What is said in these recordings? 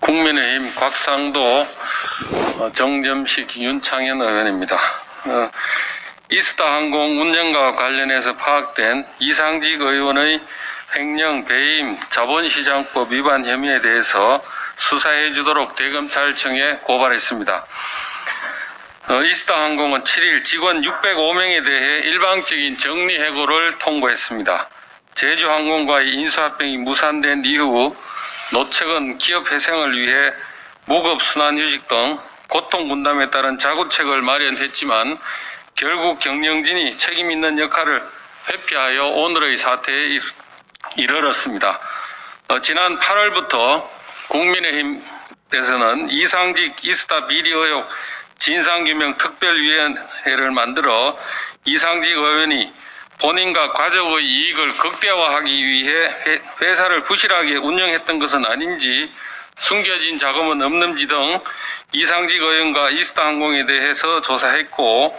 국민의힘 곽상도, 정점식, 윤창현 의원입니다. 이스타항공 운영과 관련해서 파악된 이상직 의원의 횡령, 배임, 자본시장법 위반 혐의에 대해서 수사해 주도록 대검찰청에 고발했습니다. 이스타항공은 7일 직원 605명에 대해 일방적인 정리해고를 통보했습니다. 제주항공과의 인수합병이 무산된 이후 노측은 기업 회생을 위해 무급순환휴직 등 고통분담에 따른 자구책을 마련했지만 결국 경영진이 책임 있는 역할을 회피하여 오늘의 사태에 이르렀습니다. 지난 8월부터 국민의힘에서는 이상직 이스타 비리 의혹 진상규명 특별위원회를 만들어 이상직 의원이 본인과 가족의 이익을 극대화하기 위해 회사를 부실하게 운영했던 것은 아닌지, 숨겨진 자금은 없는지 등 이상직 의원과 이스타항공에 대해서 조사했고,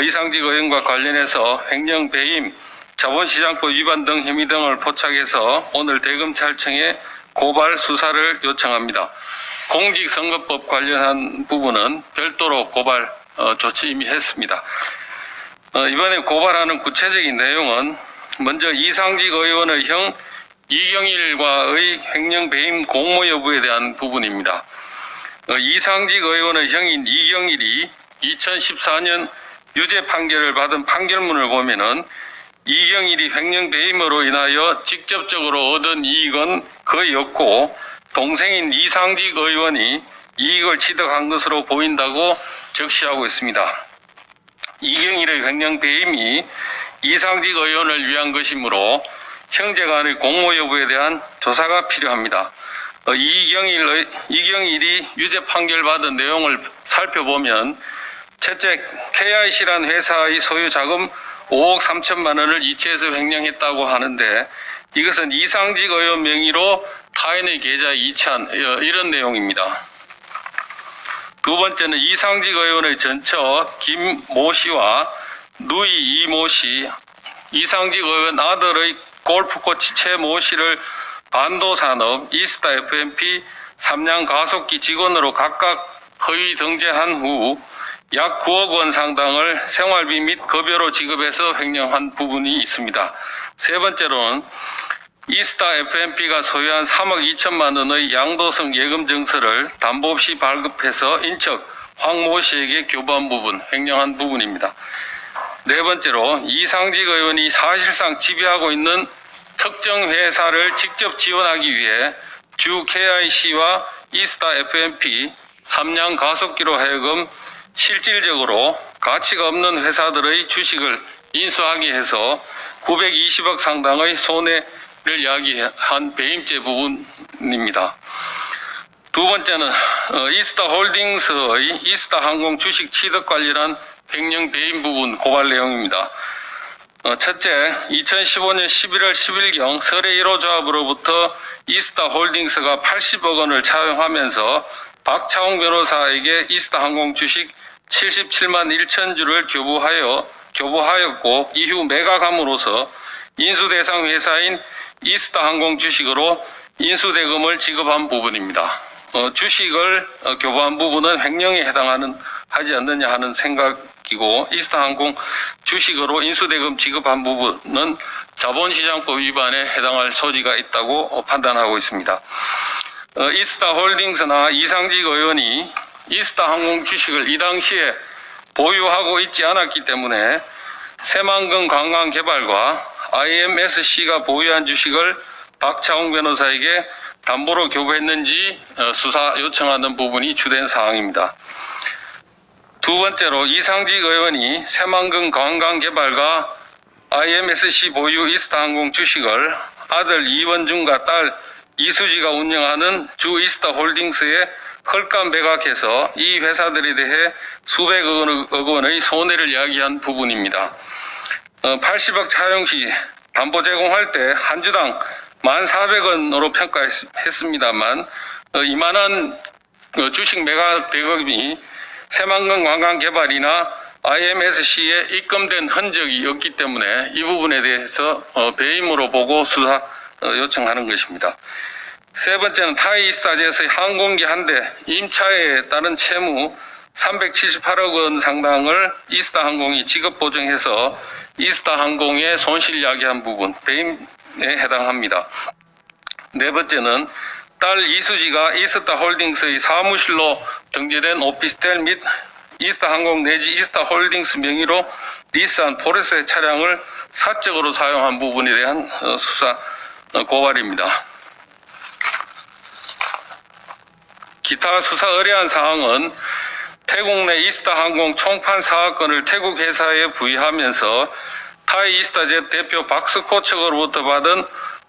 이상직 의원과 관련해서 횡령, 배임, 자본시장법 위반 등 혐의 등을 포착해서 오늘 대검찰청에 고발 수사를 요청합니다. 공직선거법 관련한 부분은 별도로 고발 조치 이미 했습니다. 이번에 고발하는 구체적인 내용은 먼저 이상직 의원의 형 이경일과의 횡령, 배임, 공모 여부에 대한 부분입니다. 이상직 의원의 형인 이경일이 2014년 유죄 판결을 받은 판결문을 보면은 이경일이 횡령, 배임으로 인하여 직접적으로 얻은 이익은 거의 없고 동생인 이상직 의원이 이익을 취득한 것으로 보인다고 적시하고 있습니다. 이경일의 횡령, 배임이 이상직 의원을 위한 것이므로 형제 간의 공모 여부에 대한 조사가 필요합니다. 이경일이 유죄 판결 받은 내용을 살펴보면 첫째, KIC란 회사의 소유 자금 5억 3천만 원을 이체해서 횡령했다고 하는데 이것은 이상직 의원 명의로 타인의 계좌에 이체한 이런 내용입니다. 두 번째는 이상직 의원의 전처 김모 씨와 누이 이모 씨, 이상직 의원 아들의 골프코치 최모 씨를 반도산업, 이스타 FMP, 삼양 가속기 직원으로 각각 허위 등재한 후 약 9억 원 상당을 생활비 및 급여로 지급해서 횡령한 부분이 있습니다. 세 번째로는 이스타 FMP가 소유한 3억 2천만 원의 양도성 예금 증서를 담보 없이 발급해서 인척 황모 씨에게 교부한 부분, 횡령한 부분입니다. 네 번째로 이상직 의원이 사실상 지배하고 있는 특정 회사를 직접 지원하기 위해 주 KIC와 이스타 FMP, 삼양 가속기로 하여금 실질적으로 가치가 없는 회사들의 주식을 인수하게 해서 920억 상당의 손해를 야기한 배임죄 부분입니다. 두 번째는 이스타홀딩스의 이스타항공 주식 취득 관련한 횡령, 배임 부분 고발 내용입니다. 첫째, 2015년 11월 10일경 설해 1호 조합으로부터 이스타홀딩스가 80억 원을 차용하면서 박차홍 변호사에게 이스타항공 주식 77만 1천 주를 교부하였고 이후 매각함으로써 인수대상 회사인 이스타항공 주식으로 인수대금을 지급한 부분입니다. 주식을 교부한 부분은 횡령에 하지 않느냐 하는 생각이고 이스타항공 주식으로 인수대금 지급한 부분은 자본시장법 위반에 해당할 소지가 있다고 판단하고 있습니다. 이스타홀딩스나 이상직 의원이 이스타항공 주식을 이 당시에 보유하고 있지 않았기 때문에 새만금 관광개발과 IMSC가 보유한 주식을 박차홍 변호사에게 담보로 교부했는지 수사 요청하는 부분이 주된 사항입니다. 두 번째로 이상직 의원이 새만금 관광개발과 IMSC 보유 이스타항공 주식을 아들 이원중과 딸 이수지가 운영하는 주 이스타홀딩스에 헐값 매각해서 이 회사들에 대해 수백억 원의 손해를 야기한 부분입니다. 80억 차용 시 담보 제공할 때 한 주당 1,400원으로 평가했습니다만 이만한 주식 매각 대금이 새만금 관광개발이나 IMSC에 입금된 흔적이 없기 때문에 이 부분에 대해서 배임으로 보고 수사 요청하는 것입니다. 세 번째는 타이 이스타젯의 항공기 한 대 임차에 따른 채무 378억 원 상당을 이스타항공이 지급 보증해서 이스타항공의 손실 야기한 부분 배임에 해당합니다. 네 번째는 딸 이수지가 이스타홀딩스의 사무실로 등재된 오피스텔 및 이스타항공 내지 이스타홀딩스 명의로 리스한 포르쉐 차량을 사적으로 사용한 부분에 대한 수사 고발입니다. 기타 수사 의뢰한 사항은 태국 내 이스타항공 총판 사업권을 태국 회사에 부여하면서 타이 이스타젯 대표 박스코 측으로부터 받은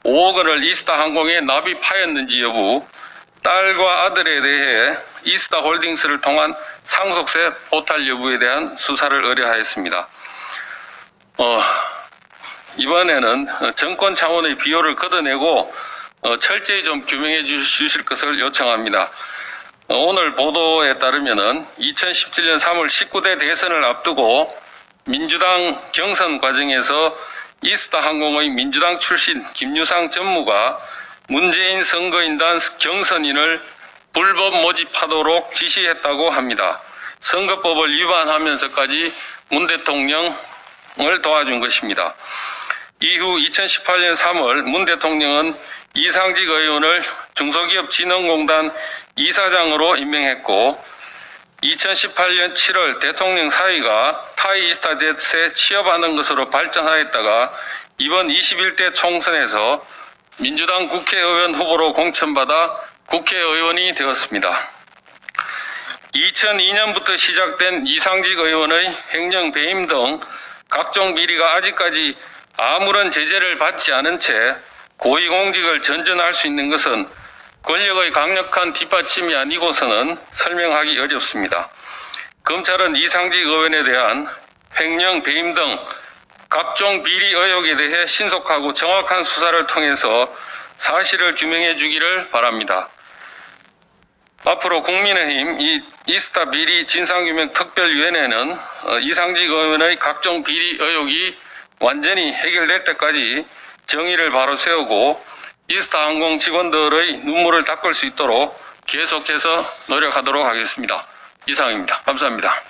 5억 원을 이스타항공에 납입하였는지 여부, 딸과 아들에 대해 이스타홀딩스를 통한 상속세 포탈 여부에 대한 수사를 의뢰하였습니다. 이번에는 정권 차원의 비호를 걷어내고 철저히 좀 규명해 주실 것을 요청합니다. 오늘 보도에 따르면 2017년 3월 19대 대선을 앞두고 민주당 경선 과정에서 이스타항공의 민주당 출신 김유상 전무가 문재인 선거인단 경선인을 불법 모집하도록 지시했다고 합니다. 선거법을 위반하면서까지 문 대통령을 도와준 것입니다. 이후 2018년 3월 문 대통령은 이상직 의원을 중소기업진흥공단 이사장으로 임명했고 2018년 7월 대통령 사위가 타이 이스타젯에 취업하는 것으로 발전하였다가 이번 21대 총선에서 민주당 국회의원 후보로 공천받아 국회의원이 되었습니다. 2002년부터 시작된 이상직 의원의 행정 배임 등 각종 비리가 아직까지 아무런 제재를 받지 않은 채 고위공직을 전전할 수 있는 것은 권력의 강력한 뒷받침이 아니고서는 설명하기 어렵습니다. 검찰은 이상직 의원에 대한 횡령, 배임 등 각종 비리 의혹에 대해 신속하고 정확한 수사를 통해서 사실을 규명해 주기를 바랍니다. 앞으로 국민의힘 이 이스타 비리 진상규명 특별위원회는 이상직 의원의 각종 비리 의혹이 완전히 해결될 때까지 정의를 바로 세우고 이스타항공 직원들의 눈물을 닦을 수 있도록 계속해서 노력하도록 하겠습니다. 이상입니다. 감사합니다.